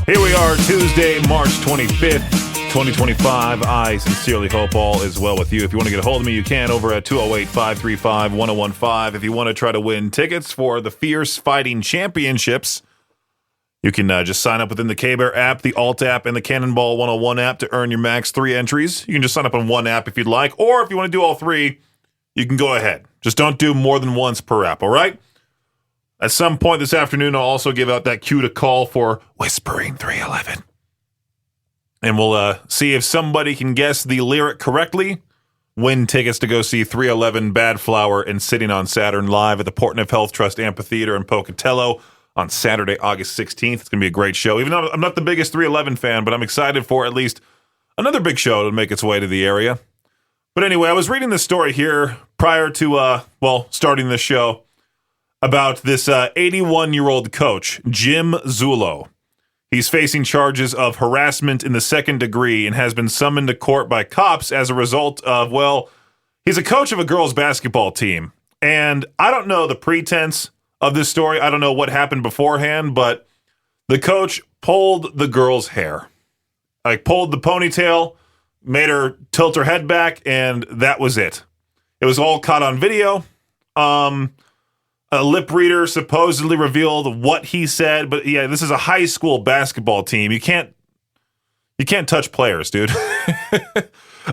Here we are, Tuesday, March 25th, 2025. I sincerely hope all is well with you. If you want to get a hold of me, you can over at 208-535-1015. If you want to try to win tickets for the Fierce Fighting Championships, you can just sign up within the K-Bear app, the Alt app, and the Cannonball 101 app to earn your max 3 entries. You can just sign up on one app if you'd like, or if you want to do all 3, you can go ahead. Just don't do more than once per app, all right? At some point this afternoon, I'll also give out that cue to call for Whispering 311. And we'll see if somebody can guess the lyric correctly. Win tickets to go see 311 Bad Flower and Sitting on Saturn live at the Portneuf Health Trust Amphitheater in Pocatello on Saturday, August 16th. It's going to be a great show. Even though I'm not the biggest 311 fan, but I'm excited for at least another big show to make its way to the area. But anyway, I was reading this story here prior to, starting this show, about this 81-year-old coach, Jim Zullo. He's facing charges of harassment in the 2nd degree and has been summoned to court by cops as a result of, he's a coach of a girls' basketball team. And I don't know the pretense of this story. I don't know what happened beforehand, but the coach pulled the girl's hair. Like, pulled the ponytail, made her tilt her head back, and that was it. It was all caught on video. A lip reader supposedly revealed what he said, but yeah, this is a high school basketball team. You can't touch players, dude.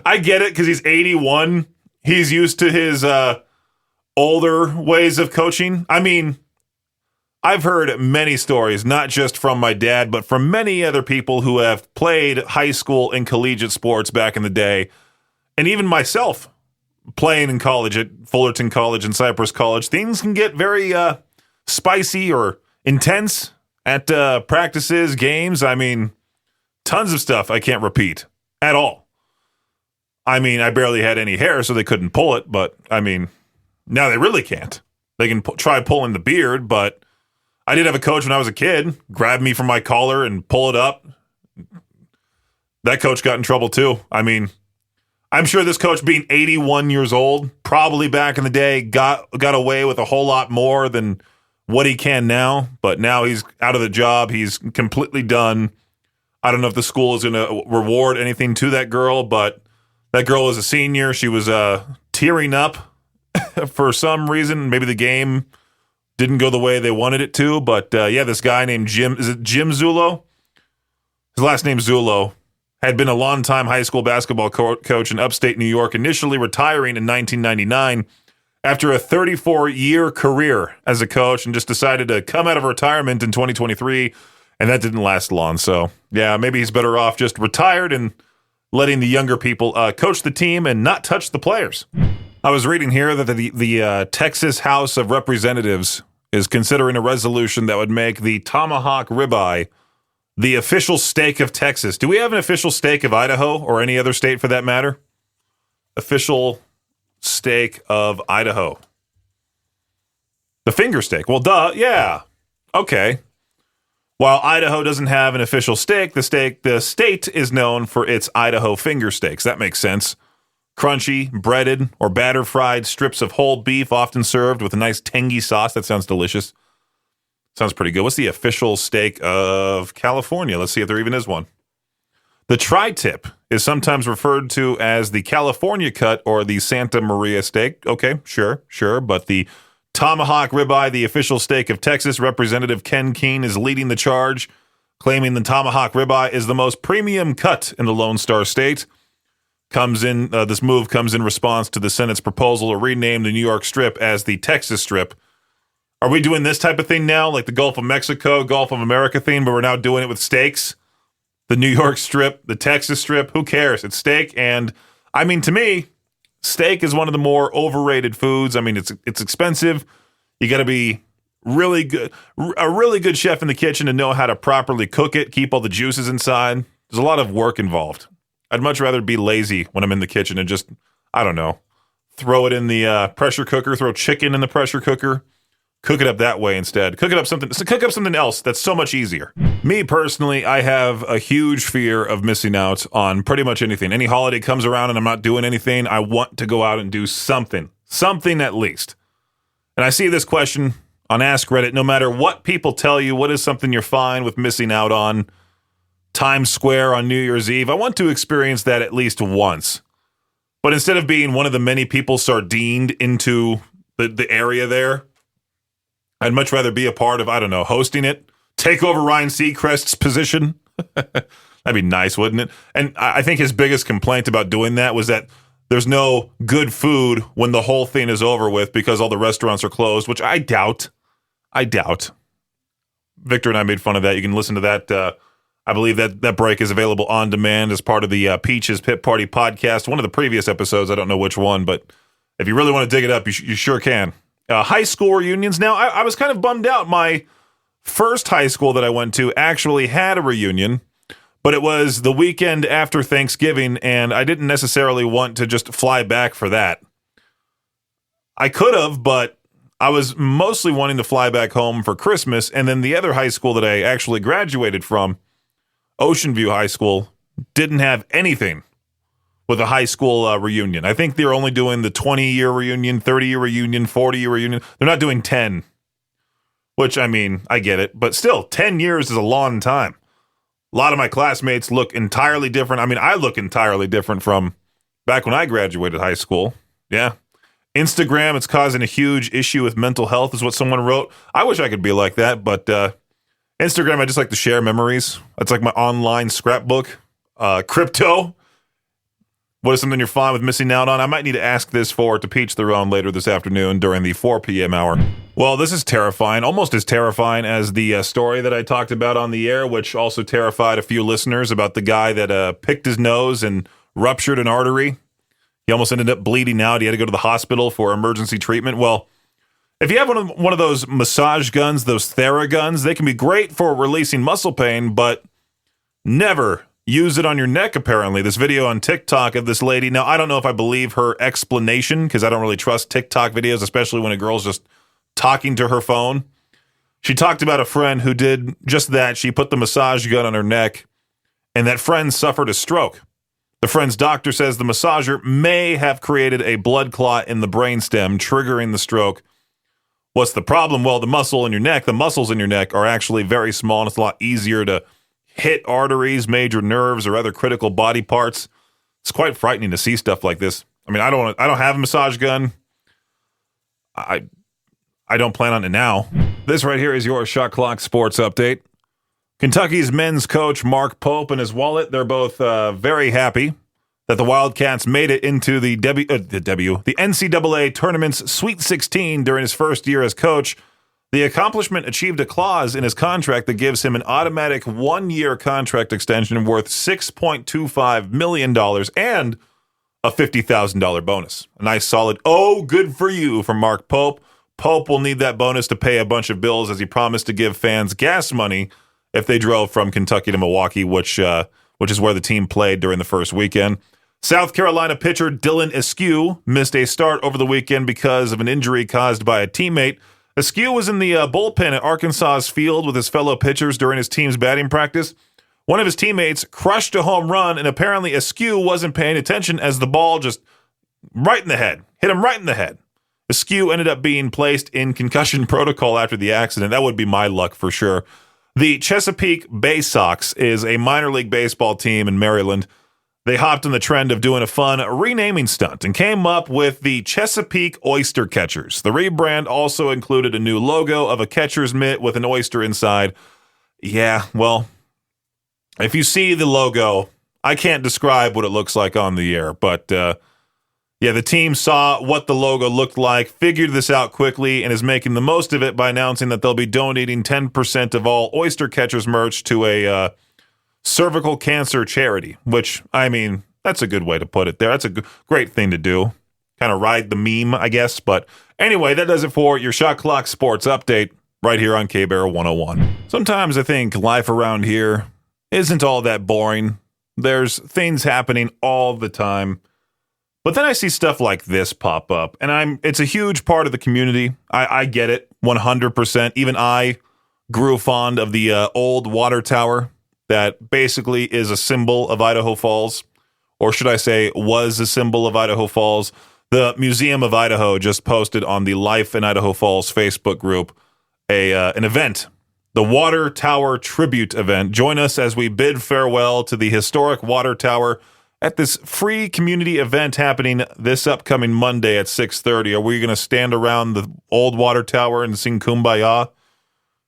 I get it because he's 81. He's used to his older ways of coaching. I mean, I've heard many stories, not just from my dad, but from many other people who have played high school and collegiate sports back in the day, and even myself. Playing in college at Fullerton College and Cypress College, things can get very spicy or intense at practices, games. I mean, tons of stuff I can't repeat at all. I mean, I barely had any hair, so they couldn't pull it, but I mean, now they really can't. They can try pulling the beard, but I did have a coach when I was a kid, grab me from my collar and pull it up. That coach got in trouble too. I mean, I'm sure this coach, being 81 years old, probably back in the day got away with a whole lot more than what he can now. But now he's out of the job. He's completely done. I don't know if the school is going to reward anything to that girl, but that girl is a senior. She was tearing up for some reason. Maybe the game didn't go the way they wanted it to. But this guy named Jim Zullo? His last name's Zullo. Had been a longtime high school basketball coach in upstate New York, initially retiring in 1999 after a 34-year career as a coach, and just decided to come out of retirement in 2023, and that didn't last long. So, yeah, maybe he's better off just retired and letting the younger people coach the team and not touch the players. I was reading here that the Texas House of Representatives is considering a resolution that would make the tomahawk ribeye the official steak of Texas. Do we have an official steak of Idaho or any other state for that matter? Official steak of Idaho. The finger steak. Well, duh, yeah. Okay. While Idaho doesn't have an official steak, the state is known for its Idaho finger steaks. That makes sense. Crunchy, breaded, or batter-fried strips of whole beef, often served with a nice tangy sauce. That sounds delicious. Sounds pretty good. What's the official steak of California? Let's see if there even is one. The tri-tip is sometimes referred to as the California cut or the Santa Maria steak. Okay, sure. But the tomahawk ribeye, the official steak of Texas, Representative Ken Keene is leading the charge, claiming the tomahawk ribeye is the most premium cut in the Lone Star State. This move comes in response to the Senate's proposal to rename the New York Strip as the Texas Strip. Are we doing this type of thing now, like the Gulf of Mexico, Gulf of America thing, but we're now doing it with steaks? The New York Strip, the Texas Strip, who cares? It's steak, and I mean, to me, steak is one of the more overrated foods. I mean, it's expensive. You got to be really good, a really good chef in the kitchen to know how to properly cook it, keep all the juices inside. There's a lot of work involved. I'd much rather be lazy when I'm in the kitchen and just, I don't know, throw it in the pressure cooker, throw chicken in the pressure cooker. Cook it up that way instead. Cook up something else that's so much easier. Me personally, I have a huge fear of missing out on pretty much anything. Any holiday comes around and I'm not doing anything, I want to go out and do something at least. And I see this question on Ask Reddit. No matter what people tell you, what is something you're fine with missing out on? Times Square on New Year's Eve. I want to experience that at least once. But instead of being one of the many people sardined into the area there, I'd much rather be a part of, I don't know, hosting it. Take over Ryan Seacrest's position. That'd be nice, wouldn't it? And I think his biggest complaint about doing that was that there's no good food when the whole thing is over with because all the restaurants are closed, which I doubt. Victor and I made fun of that. You can listen to that. I believe that break is available on demand as part of the Peaches Pit Party podcast. One of the previous episodes, I don't know which one, but if you really want to dig it up, you sure can. High school reunions. Now, I was kind of bummed out. My first high school that I went to actually had a reunion, but it was the weekend after Thanksgiving, and I didn't necessarily want to just fly back for that. I could have, but I was mostly wanting to fly back home for Christmas, and then the other high school that I actually graduated from, Ocean View High School, didn't have anything with a high school reunion. I think they're only doing the 20-year reunion, 30-year reunion, 40-year reunion. They're not doing 10, which, I mean, I get it. But still, 10 years is a long time. A lot of my classmates look entirely different. I mean, I look entirely different from back when I graduated high school. Yeah. Instagram, it's causing a huge issue with mental health, is what someone wrote. I wish I could be like that, but Instagram, I just like to share memories. That's like my online scrapbook. Crypto. What is something you're fine with missing out on? I might need to ask this to Peach their own later this afternoon during the 4 p.m. hour. Well, this is terrifying, almost as terrifying as the story that I talked about on the air, which also terrified a few listeners about the guy that picked his nose and ruptured an artery. He almost ended up bleeding out. He had to go to the hospital for emergency treatment. Well, if you have one of those massage guns, those Theraguns, they can be great for releasing muscle pain, but never use it on your neck, apparently. This video on TikTok of this lady. Now, I don't know if I believe her explanation because I don't really trust TikTok videos, especially when a girl's just talking to her phone. She talked about a friend who did just that. She put the massage gun on her neck, and that friend suffered a stroke. The friend's doctor says the massager may have created a blood clot in the brainstem, triggering the stroke. What's the problem? Well, the muscles in your neck are actually very small, and it's a lot easier to hit arteries, major nerves, or other critical body parts. It's quite frightening to see stuff like this. I mean, I don't have a massage gun. I don't plan on it now. This right here is your Shot Clock Sports Update. Kentucky's men's coach, Mark Pope, and his wallet, they're both very happy that the Wildcats made it into the NCAA Tournament's Sweet 16 during his first year as coach. The accomplishment achieved a clause in his contract that gives him an automatic one-year contract extension worth $6.25 million and a $50,000 bonus. A nice solid, good for you from Mark Pope. Pope will need that bonus to pay a bunch of bills as he promised to give fans gas money if they drove from Kentucky to Milwaukee, which is where the team played during the first weekend. South Carolina pitcher Dylan Askew missed a start over the weekend because of an injury caused by a teammate. Askew was in the bullpen at Arkansas's field with his fellow pitchers during his team's batting practice. One of his teammates crushed a home run, and apparently Askew wasn't paying attention as the ball just hit him right in the head. Askew ended up being placed in concussion protocol after the accident. That would be my luck for sure. The Chesapeake Bay Sox is a minor league baseball team in Maryland. They hopped on the trend of doing a fun renaming stunt and came up with the Chesapeake Oyster Catchers. The rebrand also included a new logo of a catcher's mitt with an oyster inside. Yeah, well, if you see the logo, I can't describe what it looks like on the air, but the team saw what the logo looked like, figured this out quickly, and is making the most of it by announcing that they'll be donating 10% of all Oyster Catchers merch to a cervical cancer charity, which, I mean, that's a good way to put it there. That's a great thing to do. Kind of ride the meme, I guess. But anyway, that does it for your Shot Clock Sports Update right here on K-Bear 101. Sometimes I think life around here isn't all that boring. There's things happening all the time. But then I see stuff like this pop up, and it's a huge part of the community. I get it 100%. Even I grew fond of the old water tower that basically is a symbol of Idaho Falls, or should I say was a symbol of Idaho Falls. The Museum of Idaho just posted on the Life in Idaho Falls Facebook group an event the Water Tower Tribute event. Join us as we bid farewell to the historic Water Tower at this free community event happening this upcoming Monday at 6:30. Are we going to stand around the old Water Tower and sing Kumbaya?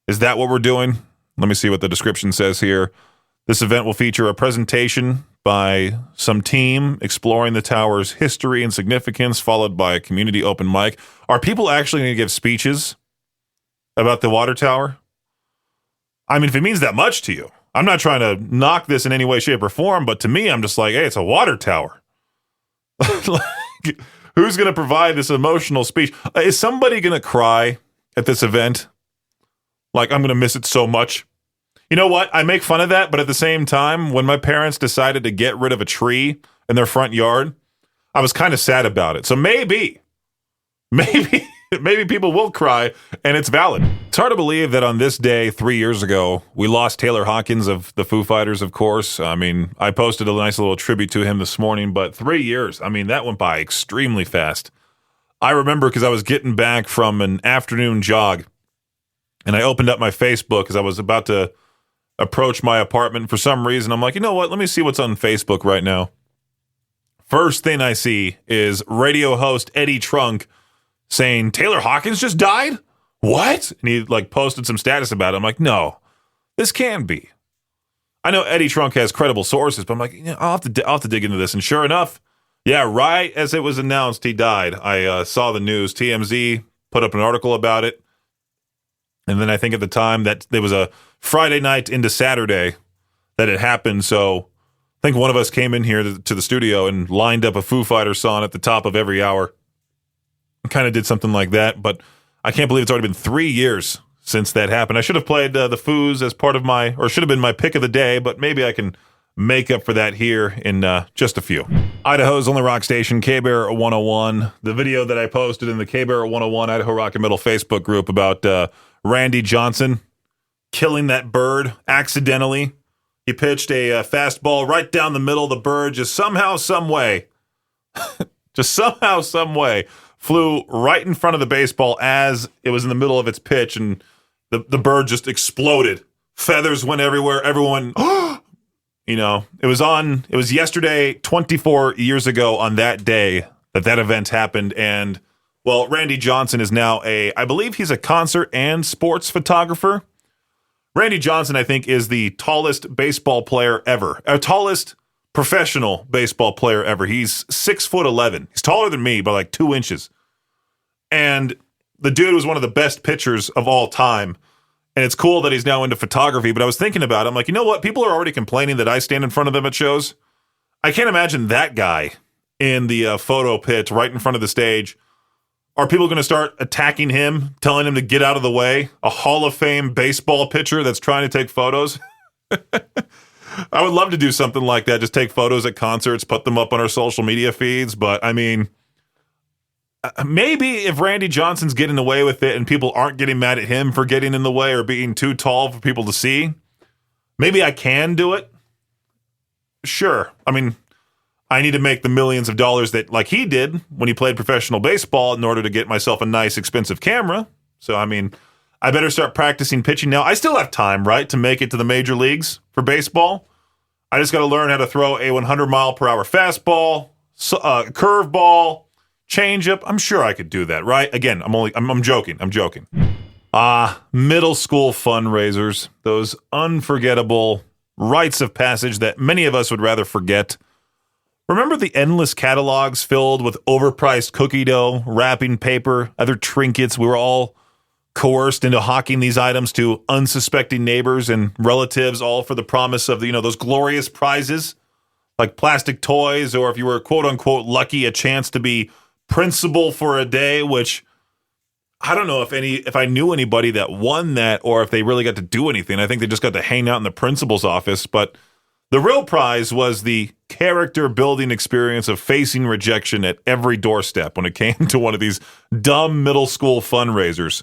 Is that what we're doing? Let me see what the description says here. This event will feature a presentation by some team exploring the tower's history and significance, followed by a community open mic. Are people actually going to give speeches about the water tower? I mean, if it means that much to you, I'm not trying to knock this in any way, shape, or form, but to me, I'm just like, hey, it's a water tower. Like, who's going to provide this emotional speech? Is somebody going to cry at this event? Like, I'm going to miss it so much. You know what? I make fun of that, but at the same time, when my parents decided to get rid of a tree in their front yard, I was kind of sad about it. So maybe people will cry, and it's valid. It's hard to believe that on this day 3 years ago, we lost Taylor Hawkins of the Foo Fighters, of course. I mean, I posted a nice little tribute to him this morning, but 3 years, I mean, that went by extremely fast. I remember because I was getting back from an afternoon jog, and I opened up my Facebook because I was about to approach my apartment. For some reason, I'm like, you know what? Let me see what's on Facebook right now. First thing I see is radio host Eddie Trunk saying, Taylor Hawkins just died? What? And he like posted some status about it. I'm like, no, this can't be. I know Eddie Trunk has credible sources, but I'm like, yeah, I'll have to dig into this. And sure enough, yeah, right as it was announced he died, I saw the news. TMZ put up an article about it. And then I think at the time that there was a Friday night into Saturday that it happened. So I think one of us came in here to the studio and lined up a Foo Fighters song at the top of every hour. Kind of did something like that, but I can't believe it's already been 3 years since that happened. I should have played the Foos as part of should have been my pick of the day, but maybe I can make up for that here in just a few. Idaho's only rock station, K-Bear 101. The video that I posted in the K-Bear 101 Idaho Rock and Metal Facebook group about Randy Johnson killing that bird accidentally. He pitched a fastball right down the middle. The bird just somehow, some way, flew right in front of the baseball as it was in the middle of its pitch, and the bird just exploded. Feathers went everywhere. Everyone, it was yesterday, 24 years ago on that day that event happened, and well, Randy Johnson is now I believe he's a concert and sports photographer. Randy Johnson, I think, is the tallest baseball player ever. Tallest professional baseball player ever. He's 6'11". He's taller than me by like 2 inches. And the dude was one of the best pitchers of all time. And it's cool that he's now into photography. But I was thinking about it. I'm like, you know what? People are already complaining that I stand in front of them at shows. I can't imagine that guy in the photo pit right in front of the stage. Are people going to start attacking him, telling him to get out of the way? A Hall of Fame baseball pitcher that's trying to take photos? I would love to do something like that. Just take photos at concerts, put them up on our social media feeds. But, I mean, maybe if Randy Johnson's getting away with it and people aren't getting mad at him for getting in the way or being too tall for people to see, maybe I can do it. Sure. I mean, I need to make the millions of dollars that like he did when he played professional baseball in order to get myself a nice, expensive camera. So, I mean, I better start practicing pitching now. I still have time, right, to make it to the major leagues for baseball. I just got to learn how to throw a 100-mile-per-hour fastball, curveball, changeup. I'm sure I could do that, right? Again, I'm joking. Middle school fundraisers, those unforgettable rites of passage that many of us would rather forget. Remember the endless catalogs filled with overpriced cookie dough, wrapping paper, other trinkets? We were all coerced into hawking these items to unsuspecting neighbors and relatives, all for the promise of those glorious prizes like plastic toys, or if you were quote unquote lucky, a chance to be principal for a day, which I don't know if I knew anybody that won that or if they really got to do anything. I think they just got to hang out in the principal's office, but the real prize was the character building experience of facing rejection at every doorstep when it came to one of these dumb middle school fundraisers.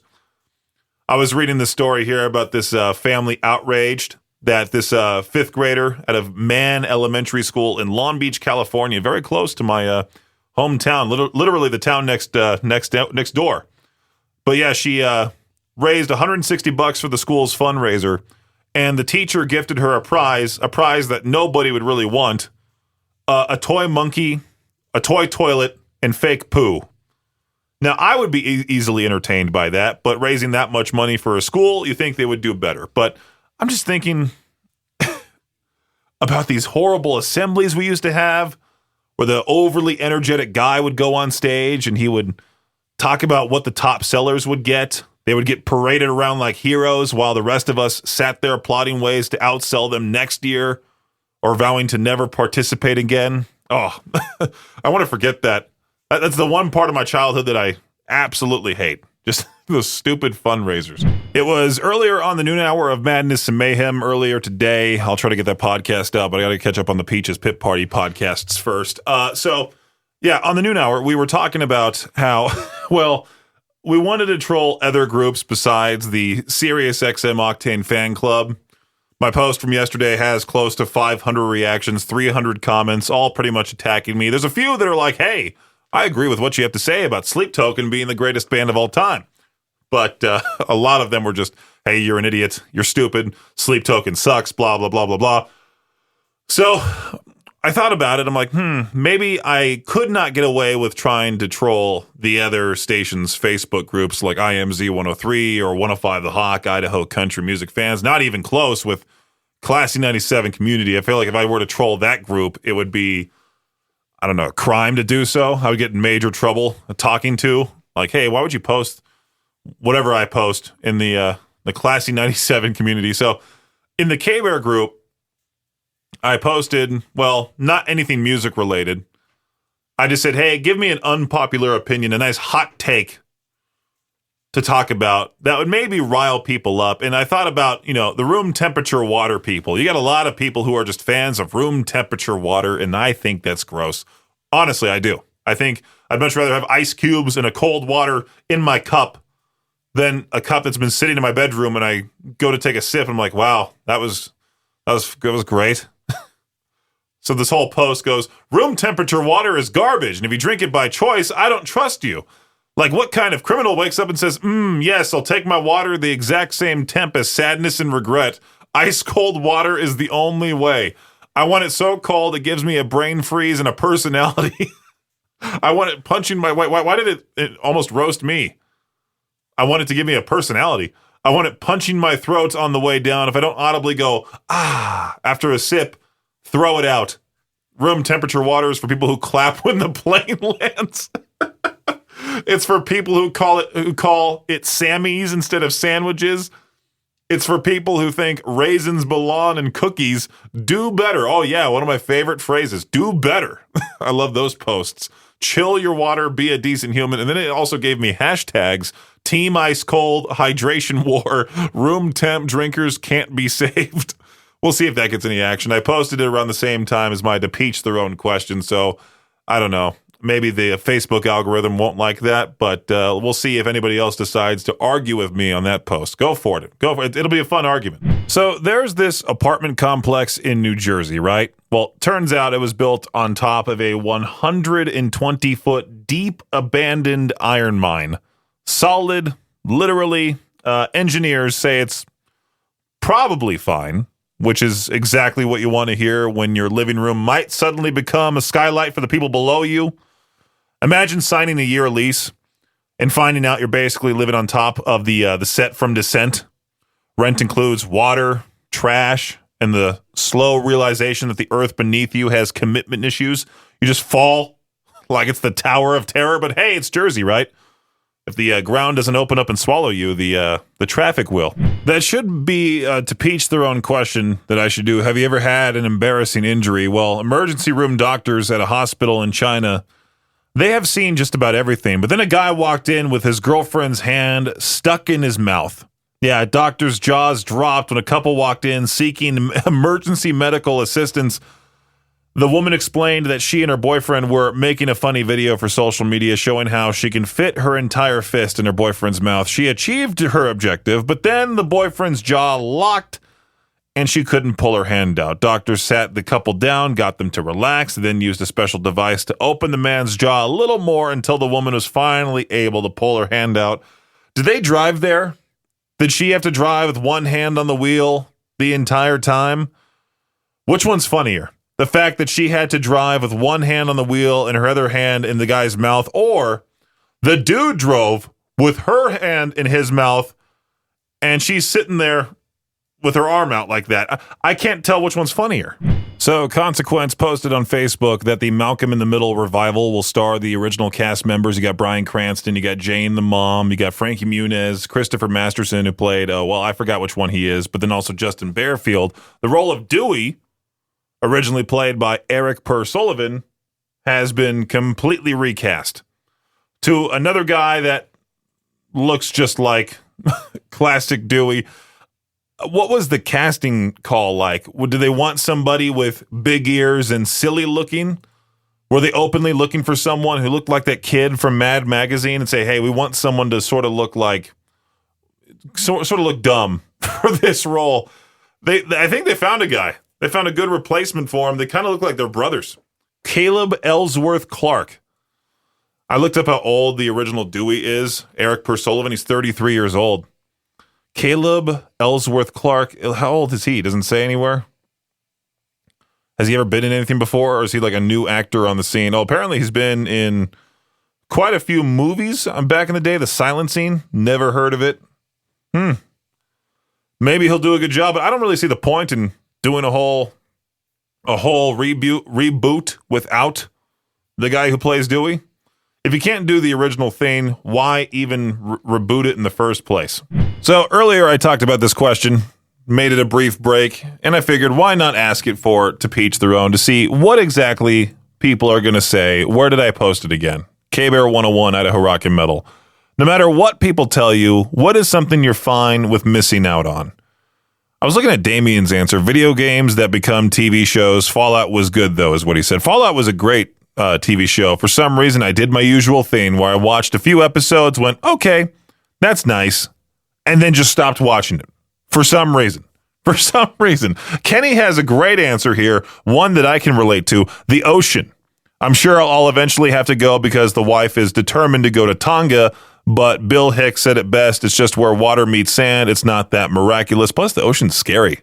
I was reading this story here about this family outraged that this fifth grader out of Mann Elementary School in Long Beach, California, very close to my hometown, literally the town next door. But yeah, she raised $160 for the school's fundraiser, and the teacher gifted her a prize that nobody would really want, a toy monkey, a toy toilet, and fake poo. Now, I would be easily entertained by that, but raising that much money for a school, you think they would do better. But I'm just thinking about these horrible assemblies we used to have, where the overly energetic guy would go on stage and he would talk about what the top sellers would get. They would get paraded around like heroes while the rest of us sat there plotting ways to outsell them next year or vowing to never participate again. Oh, I want to forget that. That's the one part of my childhood that I absolutely hate. Just those stupid fundraisers. It was earlier on the noon hour of Madness and Mayhem earlier today. I'll try to get that podcast up, but I got to catch up on the Peaches Pit Party podcasts first. Yeah, on the noon hour, we were talking about how, well, we wanted to troll other groups besides the SiriusXM Octane fan club. My post from yesterday has close to 500 reactions, 300 comments, all pretty much attacking me. There's a few that are like, hey, I agree with what you have to say about Sleep Token being the greatest band of all time. But a lot of them were just, hey, you're an idiot, you're stupid, Sleep Token sucks, blah, blah, blah, blah, blah. So I thought about it. I'm like, maybe I could not get away with trying to troll the other stations' Facebook groups like IMZ 103 or 105 The Hawk, Idaho Country Music Fans. Not even close with Classy 97 Community. I feel like if I were to troll that group, it would be, I don't know, a crime to do so. I would get in major trouble talking to. Like, hey, why would you post whatever I post in the Classy 97 community? So in the K-Bear group, I posted, well, not anything music related. I just said, hey, give me an unpopular opinion, a nice hot take to talk about that would maybe rile people up. And I thought about, the room temperature water people. You got a lot of people who are just fans of room temperature water, and I think that's gross. Honestly, I do. I think I'd much rather have ice cubes and a cold water in my cup than a cup that's been sitting in my bedroom and I go to take a sip and I'm like, wow, that was great. So this whole post goes, room temperature water is garbage, and if you drink it by choice, I don't trust you. Like, what kind of criminal wakes up and says, yes, I'll take my water the exact same temp as sadness and regret. Ice cold water is the only way. I want it so cold it gives me a brain freeze and a personality. I want it punching my weight. Why did it almost roast me? I want it to give me a personality. I want it punching my throat on the way down. If I don't audibly go, after a sip, throw it out. Room temperature water is for people who clap when the plane lands. It's for people who call it Sammy's instead of sandwiches. It's for people who think raisins belong in cookies. Do better. Oh yeah, one of my favorite phrases. Do better. I love those posts. Chill your water, be a decent human. And then it also gave me hashtags. Team Ice Cold, Hydration War, Room Temp Drinkers Can't Be Saved. We'll see if that gets any action. I posted it around the same time as my Depeach Their Own question, so I don't know. Maybe the Facebook algorithm won't like that, but we'll see if anybody else decides to argue with me on that post. Go for it. It'll be a fun argument. So there's this apartment complex in New Jersey, right? Well, turns out it was built on top of a 120-foot deep abandoned iron mine. Solid, literally. Engineers say it's probably fine, which is exactly what you want to hear when your living room might suddenly become a skylight for the people below you. Imagine signing a year lease and finding out you're basically living on top of the set from Descent. Rent includes water, trash, and the slow realization that the earth beneath you has commitment issues. You just fall like it's the Tower of Terror, but hey, it's Jersey, right? If the ground doesn't open up and swallow you, the traffic will. That should be to Peach Their Own question that I should do. Have you ever had an embarrassing injury? Well, emergency room doctors at a hospital in China, they have seen just about everything. But then a guy walked in with his girlfriend's hand stuck in his mouth. Yeah, a doctor's jaws dropped when a couple walked in seeking emergency medical assistance. The woman explained that she and her boyfriend were making a funny video for social media showing how she can fit her entire fist in her boyfriend's mouth. She achieved her objective, but then the boyfriend's jaw locked and she couldn't pull her hand out. Doctors sat the couple down, got them to relax, then used a special device to open the man's jaw a little more until the woman was finally able to pull her hand out. Did they drive there Did she have to drive with one hand on the wheel the entire time? Which one's funnier? The fact that she had to drive with one hand on the wheel and her other hand in the guy's mouth, or the dude drove with her hand in his mouth and she's sitting there with her arm out like that. I can't tell which one's funnier. So Consequence posted on Facebook that the Malcolm in the Middle revival will star the original cast members. You got Bryan Cranston, you got Jane the mom, you got Frankie Muniz, Christopher Masterson, who played, I forgot which one he is, but then also Justin Bearfield. The role of Dewey, originally played by Eric Per Sullivan, has been completely recast to another guy that looks just like classic Dewey. What was the casting call like? Did they want somebody with big ears and silly looking? Were they openly looking for someone who looked like that kid from Mad Magazine and say, hey, we want someone to sort of look dumb for this role? I think they found a guy. They found a good replacement for him. They kind of look like they're brothers. Caleb Ellsworth Clark. I looked up how old the original Dewey is. Eric Per Sullivan, he's 33 years old. Caleb Ellsworth Clark, how old is he? Doesn't say anywhere. Has he ever been in anything before, or is he like a new actor on the scene? Oh, apparently he's been in quite a few movies back in the day. The Silencing, never heard of it. Maybe he'll do a good job, but I don't really see the point in doing a whole reboot without the guy who plays Dewey. If you can't do the original thing, why even reboot it in the first place? So earlier I talked about this question, made it a brief break, and I figured why not ask it to each their own to see what exactly people are going to say. Where did I post it again? K-Bear 101, Idaho Rock and Metal. No matter what people tell you, what is something you're fine with missing out on? I was looking at Damien's answer. Video games that become TV shows. Fallout was good, though, is what he said. Fallout was a great TV show. For some reason, I did my usual thing where I watched a few episodes, went, okay, that's nice, and then just stopped watching it. For some reason. Kenny has a great answer here, one that I can relate to. The ocean. I'm sure I'll eventually have to go because the wife is determined to go to Tonga, but Bill Hicks said it best, it's just where water meets sand. It's not that miraculous. Plus, the ocean's scary.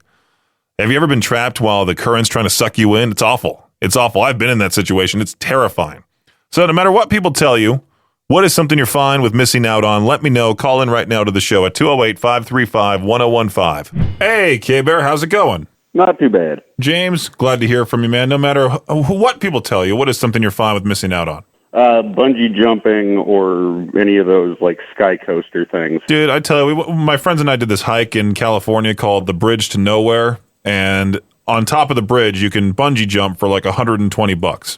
Have you ever been trapped while the current's trying to suck you in? It's awful. It's awful. I've been in that situation. It's terrifying. So no matter what people tell you, what is something you're fine with missing out on? Let me know. Call in right now to the show at 208-535-1015. Hey, K-Bear, how's it going? Not too bad. James, glad to hear from you, man. No matter what people tell you, what is something you're fine with missing out on? Bungee jumping or any of those like sky coaster things. Dude, I tell you, my friends and I did this hike in California called the Bridge to Nowhere, and on top of the bridge, you can bungee jump for like $120.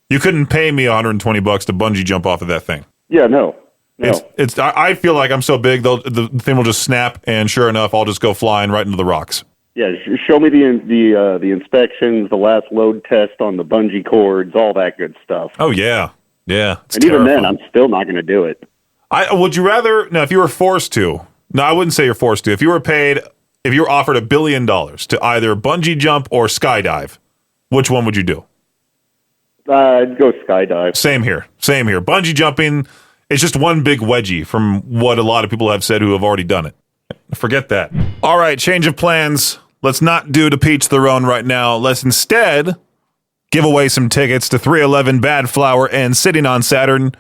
You couldn't pay me $120 to bungee jump off of that thing. Yeah, no. I feel like I'm so big, the thing will just snap, and sure enough, I'll just go flying right into the rocks. Yeah, show me the inspections, the last load test on the bungee cords, all that good stuff. Oh yeah. It's and even then, I'm still not going to do it. Would you rather? Now, if you were forced to, no, I wouldn't say you're forced to. If you were offered $1 billion to either bungee jump or skydive, which one would you do? I'd go skydive. Same here. Bungee jumping is just one big wedgie from what a lot of people have said who have already done it. Forget that. All right, change of plans. Let's not do to each their own right now. Let's instead give away some tickets to 311 Bad Flower and Sitting on Saturn.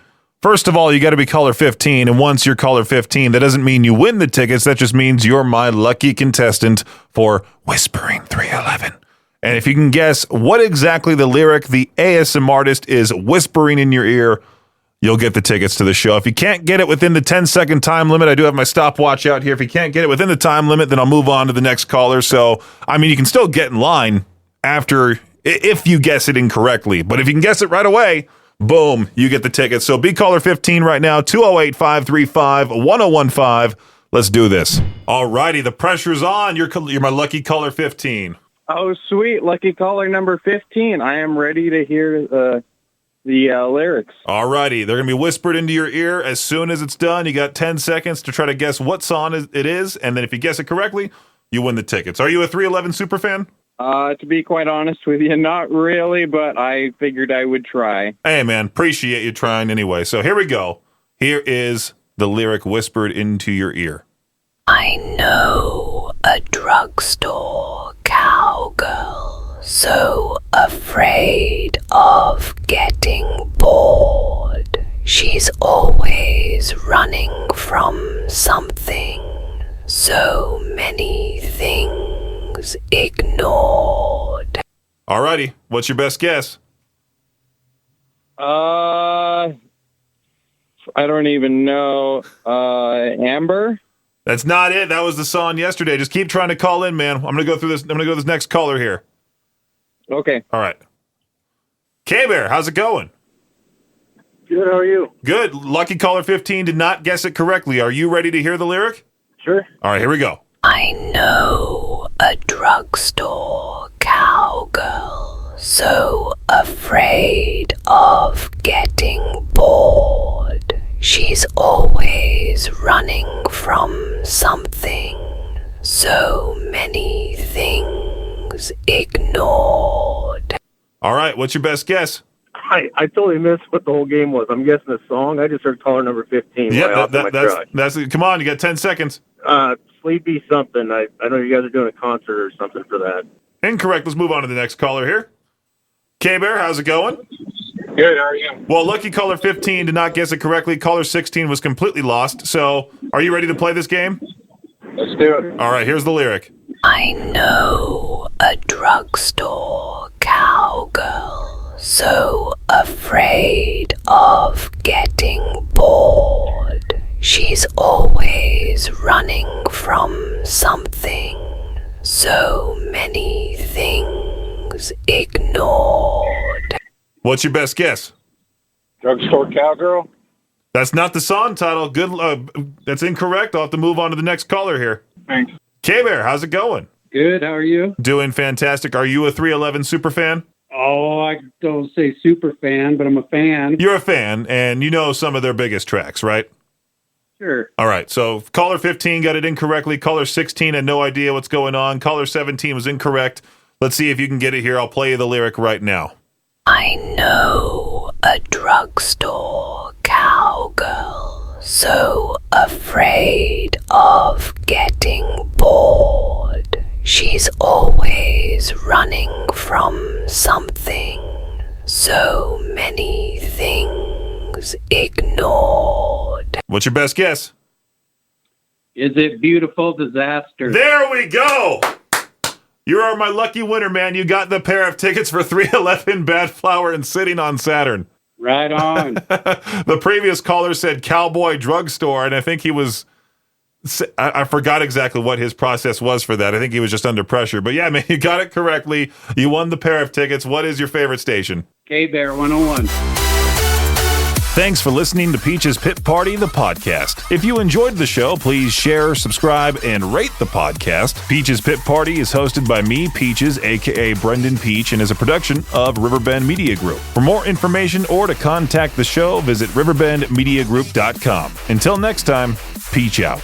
First of all, you got to be caller 15, and once you're caller 15, that doesn't mean you win the tickets. That just means you're my lucky contestant for Whispering 311. And if you can guess what exactly the lyric the ASM artist is whispering in your ear, you'll get the tickets to the show. If you can't get it within the 10-second time limit, I do have my stopwatch out here. If you can't get it within the time limit, then I'll move on to the next caller. So, I mean, you can still get in line after if you guess it incorrectly. But if you can guess it right away, boom, you get the tickets. So be caller 15 right now, 208-535-1015. Let's do this. All righty, the pressure's on. You're my lucky caller 15. Oh, sweet. Lucky caller number 15. I am ready to hear the lyrics. All righty. They're going to be whispered into your ear as soon as it's done. You got 10 seconds to try to guess what song it is, and then if you guess it correctly, you win the tickets. Are you a 311 superfan? To be quite honest with you, not really, but I figured I would try. Hey, man, appreciate you trying anyway. So here we go. Here is the lyric whispered into your ear. I know a drugstore cowgirl, so afraid of getting bored. She's always running from something, so many things ignored. Alrighty, what's your best guess? I don't even know. Amber? That's not it. That was the song yesterday. Just keep trying to call in, man. I'm gonna go through this. I'm gonna go to this next caller here. Okay. All right. K-Bear, how's it going? Good, how are you? Good. Lucky caller 15 did not guess it correctly. Are you ready to hear the lyric? Sure. All right, here we go. I know a drugstore cowgirl, so afraid of getting bored. She's always running from something, so many things ignored. All right, what's your best guess? I totally missed what the whole game was. I'm guessing a song. I just heard caller number 15. Yeah, that's it. Come on, you got 10 seconds. Sleepy something. I know you guys are doing a concert or something for that. Incorrect. Let's move on to the next caller here. K-Bear, how's it going? Good, how are you? Well, lucky caller 15 did not guess it correctly. Caller 16 was completely lost. So, are you ready to play this game? Let's do it. All right, here's the lyric. I know a drugstore cowgirl, so afraid of getting bored. She's always running from something, so many things ignored. What's your best guess? Drugstore cowgirl? That's not the song title. Good. That's incorrect. I'll have to move on to the next caller here. Thanks. K-Bear, how's it going? Good, how are you? Doing fantastic. Are you a 311 super fan? Oh, I don't say super fan, but I'm a fan. You're a fan, and you know some of their biggest tracks, right? Sure. All right, so caller 15 got it incorrectly. Caller 16 had no idea what's going on. Caller 17 was incorrect. Let's see if you can get it here. I'll play you the lyric right now. I know a drugstore cowgirl, so afraid of getting bored. She's always running from something, so many things ignored. What's your best guess? Is it Beautiful Disaster? There we go. You are my lucky winner, man. You got the pair of tickets for 311 Bad Flower and Sitting on Saturn. Right on. The previous caller said Cowboy Drugstore, and I think he was... I forgot exactly what his process was for that. I think he was just under pressure. But yeah, man, you got it correctly. You won the pair of tickets. What is your favorite station? K-Bear 101. Thanks for listening to Peach's Pit Party, the podcast. If you enjoyed the show, please share, subscribe, and rate the podcast. Peach's Pit Party is hosted by me, Peaches, a.k.a. Brendan Peach, and is a production of Riverbend Media Group. For more information or to contact the show, visit riverbendmediagroup.com. Until next time, Peach out.